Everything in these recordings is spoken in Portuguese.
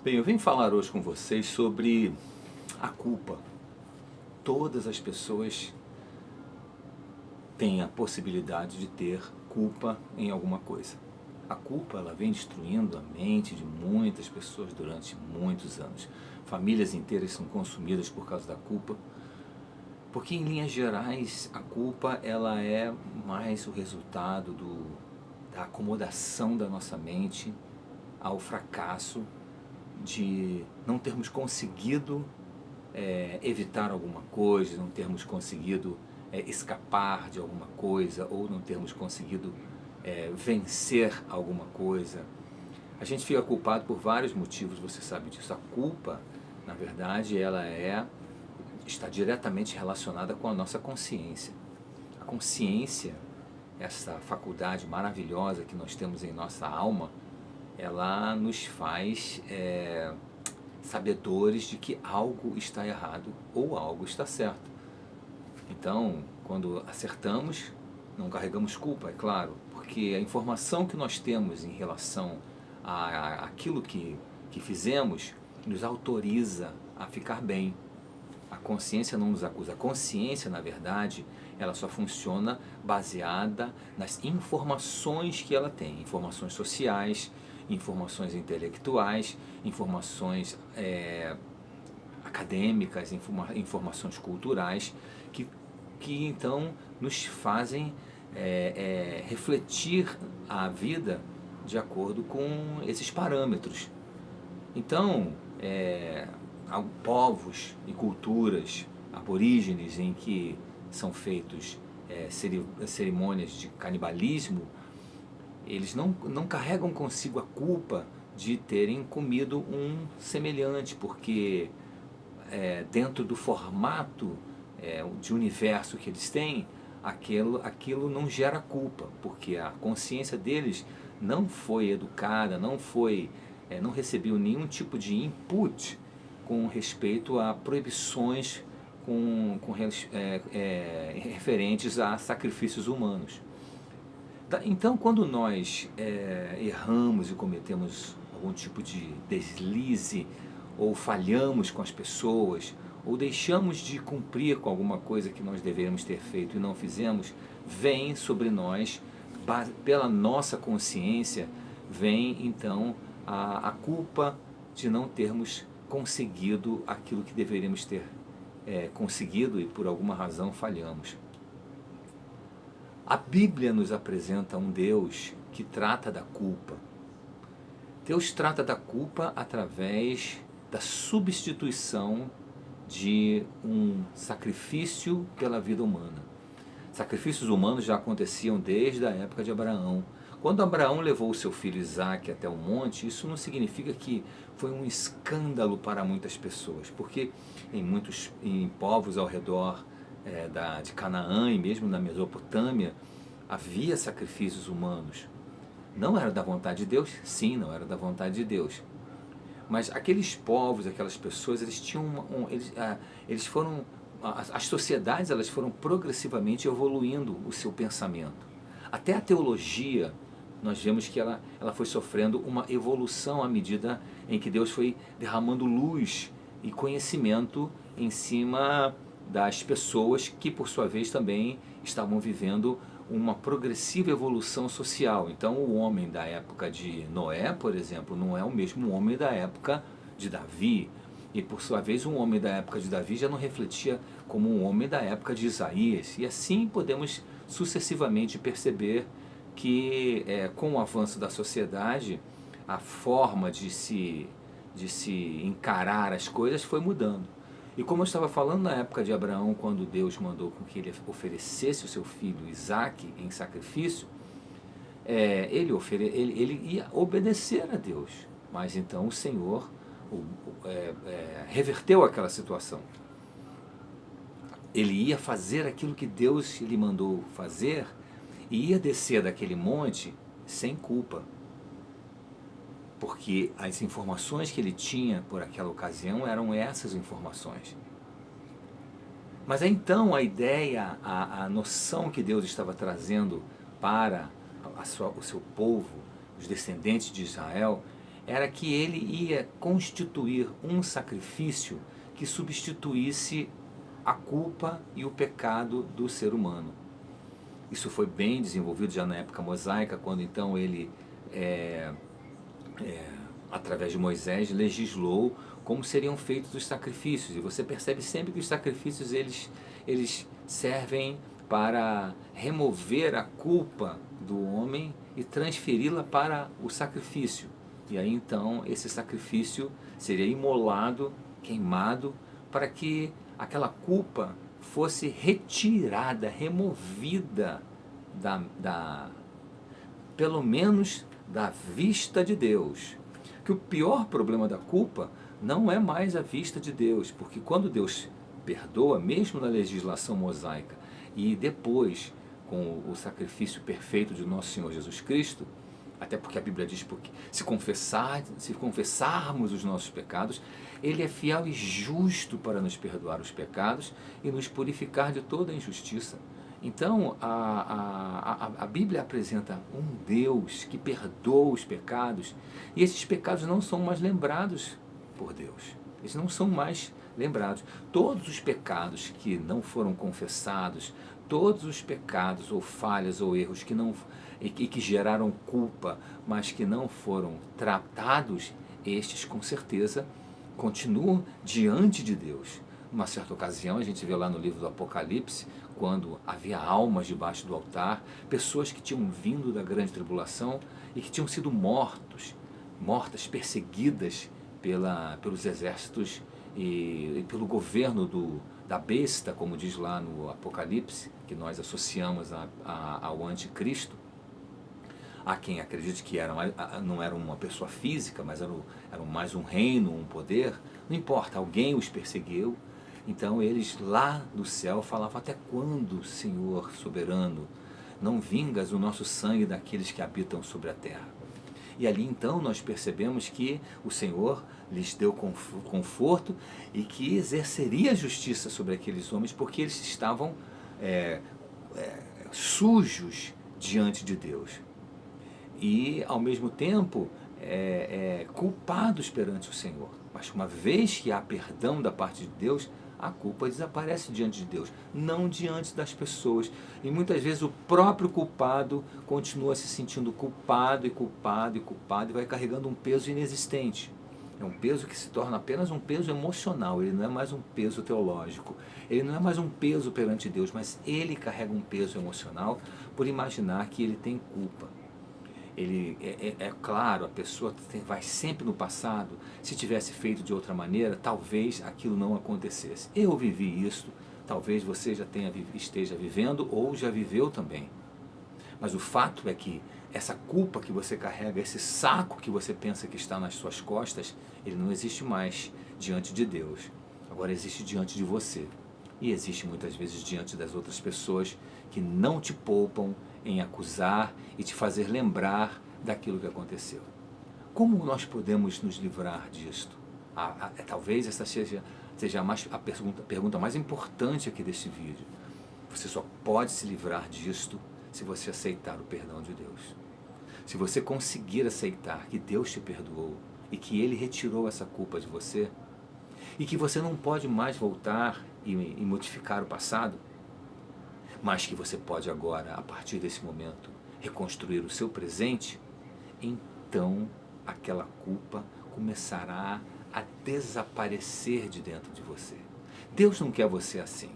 Bem, eu venho falar hoje com vocês sobre a culpa. Todas as pessoas têm a possibilidade de ter culpa em alguma coisa. A culpa, ela vem destruindo a mente de muitas pessoas durante muitos anos. Famílias inteiras são consumidas por causa da culpa, porque em linhas gerais a culpa ela é mais o resultado da acomodação da nossa mente ao fracasso de não termos conseguido evitar alguma coisa, não termos conseguido escapar de alguma coisa, ou não termos conseguido vencer alguma coisa. A gente fica culpado por vários motivos, você sabe disso. A culpa, na verdade, está diretamente relacionada com a nossa consciência. A consciência, essa faculdade maravilhosa que nós temos em nossa alma, ela nos faz sabedores de que algo está errado ou algo está certo. Então, quando acertamos, não carregamos culpa, é claro, porque a informação que nós temos em relação àquilo que fizemos nos autoriza a ficar bem. A consciência não nos acusa. A consciência, na verdade, ela só funciona baseada nas informações que ela tem, informações sociais, informações intelectuais, informações acadêmicas, informações culturais, que então nos fazem refletir a vida de acordo com esses parâmetros. Então, há povos e culturas aborígenes em que são feitos cerimônias de canibalismo. Eles não carregam consigo a culpa de terem comido um semelhante, porque dentro do formato de universo que eles têm, aquilo não gera culpa, porque a consciência deles não foi educada, não recebeu nenhum tipo de input com respeito a proibições referentes a sacrifícios humanos. Então, quando nós erramos e cometemos algum tipo de deslize, ou falhamos com as pessoas, ou deixamos de cumprir com alguma coisa que nós deveríamos ter feito e não fizemos, vem sobre nós, pela nossa consciência, vem então a culpa de não termos conseguido aquilo que deveríamos ter conseguido e por alguma razão falhamos. A Bíblia nos apresenta um Deus que trata da culpa. Deus trata da culpa através da substituição de um sacrifício pela vida humana. Sacrifícios humanos já aconteciam desde a época de Abraão. Quando Abraão levou o seu filho Isaque até o monte, isso não significa que foi um escândalo para muitas pessoas, porque em povos ao redor de Canaã e mesmo na Mesopotâmia, havia sacrifícios humanos. Não era da vontade de Deus? Sim, não era da vontade de Deus. Mas aqueles povos, aquelas pessoas, eles tinham eles foram, as sociedades, elas foram progressivamente evoluindo o seu pensamento. Até a teologia, nós vemos que ela foi sofrendo uma evolução à medida em que Deus foi derramando luz e conhecimento em cima das pessoas que, por sua vez, também estavam vivendo uma progressiva evolução social. Então, o homem da época de Noé, por exemplo, não é o mesmo homem da época de Davi. E, por sua vez, um homem da época de Davi já não refletia como um homem da época de Isaías. E assim podemos sucessivamente perceber que, com o avanço da sociedade, a forma de se encarar as coisas foi mudando. E como eu estava falando na época de Abraão, quando Deus mandou com que ele oferecesse o seu filho Isaque em sacrifício, ele ia obedecer a Deus. Mas então o Senhor reverteu aquela situação. Ele ia fazer aquilo que Deus lhe mandou fazer e ia descer daquele monte sem culpa, porque as informações que ele tinha por aquela ocasião eram essas informações. Mas então a ideia, a noção que Deus estava trazendo para o seu povo, os descendentes de Israel, era que ele ia constituir um sacrifício que substituísse a culpa e o pecado do ser humano. Isso foi bem desenvolvido já na época mosaica, quando então ele, através de Moisés, legislou como seriam feitos os sacrifícios. E você percebe sempre que os sacrifícios eles servem para remover a culpa do homem e transferi-la para o sacrifício. E aí então esse sacrifício seria imolado, queimado, para que aquela culpa fosse retirada, removida pelo menos da vista de Deus. Que o pior problema da culpa não é mais a vista de Deus, porque quando Deus perdoa, mesmo na legislação mosaica, e depois com o sacrifício perfeito de nosso Senhor Jesus Cristo, até porque a Bíblia diz que se confessarmos os nossos pecados, Ele é fiel e justo para nos perdoar os pecados e nos purificar de toda a injustiça. Então, a Bíblia apresenta um Deus que perdoa os pecados, e esses pecados não são mais lembrados por Deus. Eles não são mais lembrados. Todos os pecados que não foram confessados, todos os pecados ou falhas ou erros que geraram culpa, mas que não foram tratados, estes com certeza continuam diante de Deus. Numa certa ocasião, a gente vê lá no livro do Apocalipse, quando havia almas debaixo do altar, pessoas que tinham vindo da grande tribulação e que tinham sido mortas, perseguidas pelos exércitos e pelo governo da besta, como diz lá no Apocalipse, que nós associamos ao anticristo, há quem acredite que não era uma pessoa física, mas era mais um reino, um poder, não importa, alguém os perseguiu. Então eles lá do céu falavam: até quando, Senhor soberano, não vingas o nosso sangue daqueles que habitam sobre a terra? E ali então nós percebemos que o Senhor lhes deu conforto e que exerceria justiça sobre aqueles homens, porque eles estavam sujos diante de Deus. E ao mesmo tempo culpados perante o Senhor. Mas uma vez que há perdão da parte de Deus, a culpa desaparece diante de Deus, não diante das pessoas. E muitas vezes o próprio culpado continua se sentindo culpado e vai carregando um peso inexistente. É um peso que se torna apenas um peso emocional, ele não é mais um peso teológico, ele não é mais um peso perante Deus, mas ele carrega um peso emocional por imaginar que ele tem culpa. Claro, a pessoa vai sempre no passado. Se tivesse feito de outra maneira, talvez aquilo não acontecesse. Eu vivi isso, talvez você esteja vivendo ou já viveu também. Mas o fato é que essa culpa que você carrega, esse saco que você pensa que está nas suas costas, ele não existe mais diante de Deus. Agora existe diante de você. E existe muitas vezes diante das outras pessoas que não te poupam em acusar e te fazer lembrar daquilo que aconteceu. Como nós podemos nos livrar disto? Talvez essa seja a pergunta mais importante aqui deste vídeo. Você só pode se livrar disto se você aceitar o perdão de Deus. Se você conseguir aceitar que Deus te perdoou e que Ele retirou essa culpa de você, e que você não pode mais voltar e modificar o passado, mas que você pode agora, a partir desse momento, reconstruir o seu presente, então aquela culpa começará a desaparecer de dentro de você. Deus não quer você assim.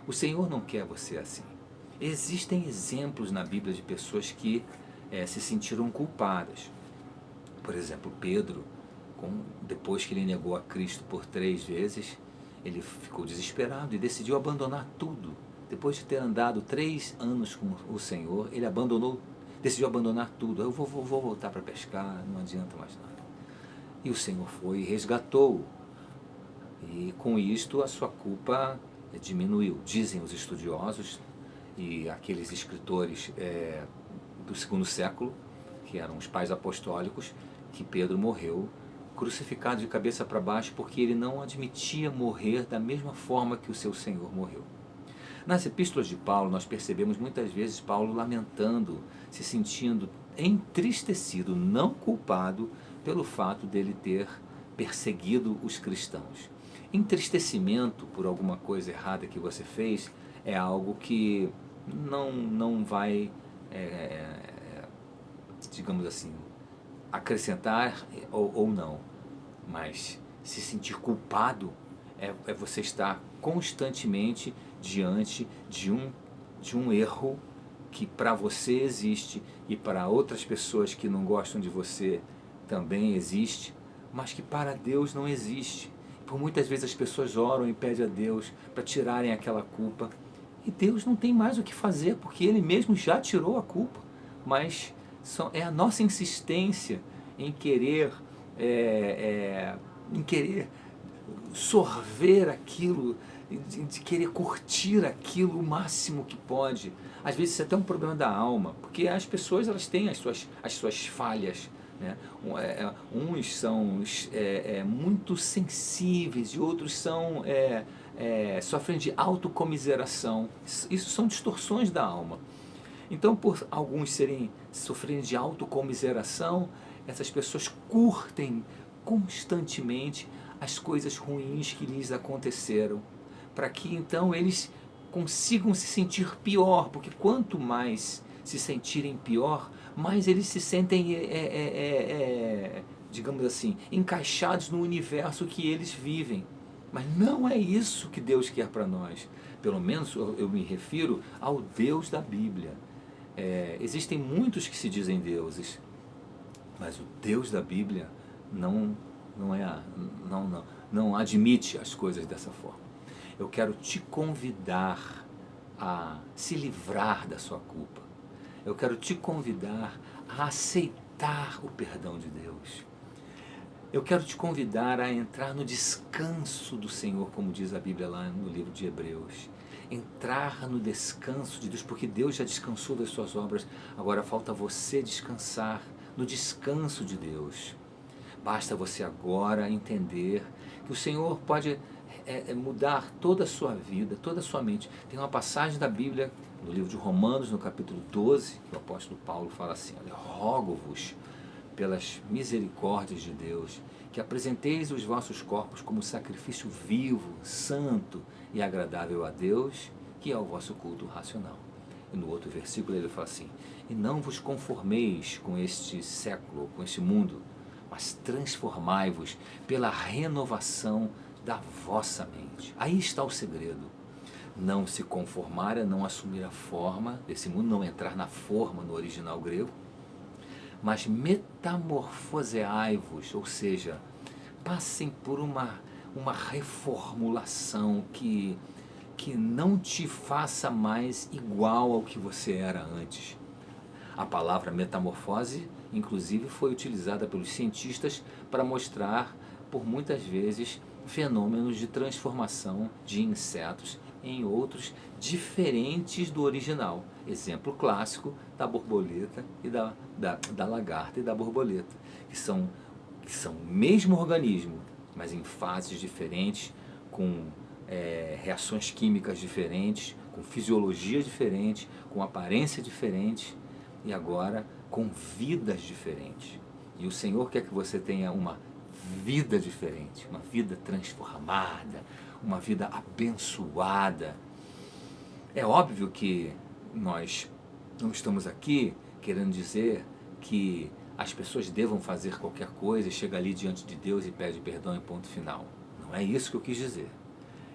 O Senhor não quer você assim. Existem exemplos na Bíblia de pessoas que se sentiram culpadas. Por exemplo, Pedro, depois que ele negou a Cristo por 3 vezes, ele ficou desesperado e decidiu abandonar tudo. Depois de ter andado 3 anos com o Senhor, ele decidiu abandonar tudo. Eu vou voltar para pescar, não adianta mais nada. E o Senhor foi e resgatou-o. E com isto a sua culpa diminuiu. Dizem os estudiosos e aqueles escritores do 2º século, que eram os pais apostólicos, que Pedro morreu crucificado de cabeça para baixo porque ele não admitia morrer da mesma forma que o seu Senhor morreu. Nas epístolas de Paulo, nós percebemos muitas vezes Paulo lamentando, se sentindo entristecido, não culpado, pelo fato dele ter perseguido os cristãos. Entristecimento por alguma coisa errada que você fez é algo que não vai, digamos assim, acrescentar ou não. Mas se sentir culpado é você estar constantemente diante de um erro que para você existe e para outras pessoas que não gostam de você também existe, mas que para Deus não existe. Por muitas vezes as pessoas oram e pedem a Deus para tirarem aquela culpa, e Deus não tem mais o que fazer, porque Ele mesmo já tirou a culpa. Mas é a nossa insistência em querer, em querer sorver aquilo, de querer curtir aquilo o máximo que pode. Às vezes isso é até um problema da alma, porque as pessoas elas têm as suas falhas, né? Uns são muito sensíveis e outros sofrem de autocomiseração. Isso são distorções da alma. Então, por alguns sofrerem de autocomiseração, essas pessoas curtem constantemente as coisas ruins que lhes aconteceram, para que então eles consigam se sentir pior, porque quanto mais se sentirem pior, mais eles se sentem, digamos assim, encaixados no universo que eles vivem. Mas não é isso que Deus quer para nós. Pelo menos eu me refiro ao Deus da Bíblia. Existem muitos que se dizem deuses, mas o Deus da Bíblia não admite as coisas dessa forma. Eu quero te convidar a se livrar da sua culpa. Eu quero te convidar a aceitar o perdão de Deus. Eu quero te convidar a entrar no descanso do Senhor, como diz a Bíblia lá no livro de Hebreus. Entrar no descanso de Deus, porque Deus já descansou das suas obras, agora falta você descansar no descanso de Deus. Basta você agora entender que o Senhor pode mudar toda a sua vida, toda a sua mente. Tem uma passagem da Bíblia, no livro de Romanos, no capítulo 12, que o apóstolo Paulo fala assim: olha, rogo-vos pelas misericórdias de Deus, que apresenteis os vossos corpos como sacrifício vivo, santo e agradável a Deus, que é o vosso culto racional. E no outro versículo ele fala assim: e não vos conformeis com este século, com este mundo, mas transformai-vos pela renovação da vossa mente. Aí está o segredo. Não se conformar é não assumir a forma desse mundo, não entrar na forma no original grego, mas metamorfoseai-vos, ou seja, passem por uma reformulação que não te faça mais igual ao que você era antes. A palavra metamorfose, inclusive, foi utilizada pelos cientistas para mostrar, por muitas vezes, fenômenos de transformação de insetos em outros diferentes do original. Exemplo clássico da borboleta e da lagarta e da borboleta, que são o mesmo organismo, mas em fases diferentes, com reações químicas diferentes, com fisiologia diferente, com aparência diferente, e agora com vidas diferentes. E o Senhor quer que você tenha uma vida diferente, uma vida transformada, uma vida abençoada. É óbvio que nós não estamos aqui querendo dizer que as pessoas devam fazer qualquer coisa e chega ali diante de Deus e pede perdão e ponto final. Não é isso que eu quis dizer.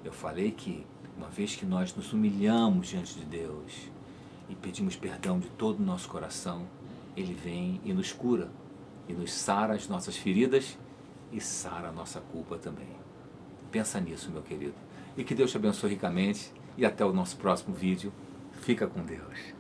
Eu falei que uma vez que nós nos humilhamos diante de Deus e pedimos perdão de todo o nosso coração, Ele vem e nos cura, e nos sara as nossas feridas e sara a nossa culpa também. Pensa nisso, meu querido. E que Deus te abençoe ricamente, e até o nosso próximo vídeo. Fica com Deus.